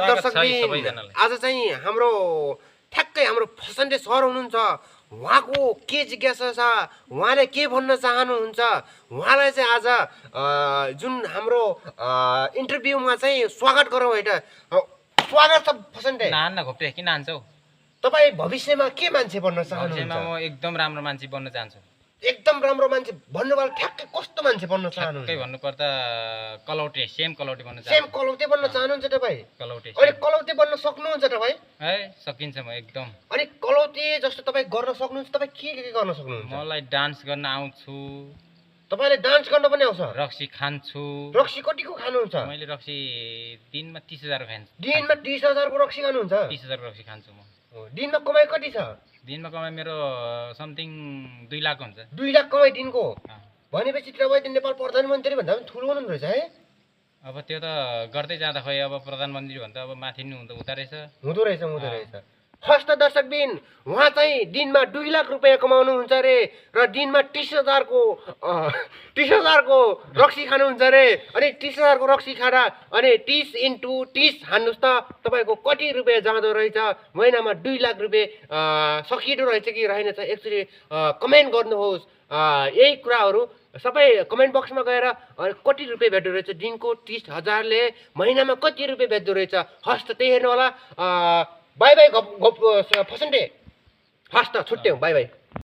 दर्शकबिन आज चाहिँ हाम्रो ठ्याक्कै हाम्रो फसन्डे सर हुनुहुन्छ उहाँको के जिज्ञासा छ उहाँले के भन्न चाहनुहुन्छ उहाँलाई चाहिँ आज जुन हाम्रो इन्टरभ्यूमा चाहिँ स्वागत गरौँ हैट स्वागत छ फसन्डे नान्न घोप्टे किन हान्छौ तपाई भविष्यमा के मान्छे बन्न चाहनुहुन्छ भविष्यमा म एकदम राम्रो मान्छे बन्न चाहन्छु एकदम राम्रो मान्छे भन्नुवाला ठ्याक्कै कस्तो मान्छे बन्न चाहनुहुन्छ ठ्याक्कै भन्नुपर्दा कलौटे सेम कलौटे बन्न चाहन्छु सेम कलौटे बन्न चाहनुहुन्छ तपाई कलौटे अनि कलौटे बन्न सक्नुहुन्छ तपाई है सकिन्छ म एकदम अनि कलौटे जस्तो तपाई गर्न सक्नुहुन्छ तपाई के गर्न सक्नुहुन्छ मलाई डान्स गर्न आउँछु तपाईले डान्स गर्न पनि आउँछ रक्सी खान्छु रक्सी कतिको खानुहुन्छ मैले रक्सी दिनमा 30000 खान्छु दिनमा 30000 को रक्सी खानुहुन्छ 30000 को रक्सी खान्छु म दिनमा कमाइ कति छ दिनमा कमाइ मेरो समथिङ 2 लाख हुन्छ 2 लाख कमाइ दिनको भनेपछि तपाईँ त नेपाल प्रधानमन्त्री भन्दा पनि ठुलो हुनुहुन्छ है अब त्यो त गर्दै जाँदा खै अब प्रधानमन्त्री भन्दा अब माथि नि हुँदो रहेछ फर्स्ट दर्शकबिन उहाँ चाहिँ दिनमा 2 लाख रुपैयाँ कमाउनुहुन्छ रे र दिनमा 30000 को रक्सी खानुहुन्छ रे अनि 30000 को रक्सी खाँदा अनि 30 × 30 हान्नुस् त तपाईको कति रुपैयाँ जाँदो रहेछ महिनामा 2 लाख रुपैयाँ सकिएको रहेछ कि रहेन छ एकचोटि कमेन्ट गर्नुहोस् यही कुराहरू सबै कमेन्ट बक्समा गएर कति रुपैयाँ भेट्दो रहेछ दिनको 30000 ले महिनामा कति रुपैयाँ भेट्दो रहेछ हस् त त्यही हेर्नु होला बाई बाई फसन्डे हस् त छुट्यौँ बाई बाई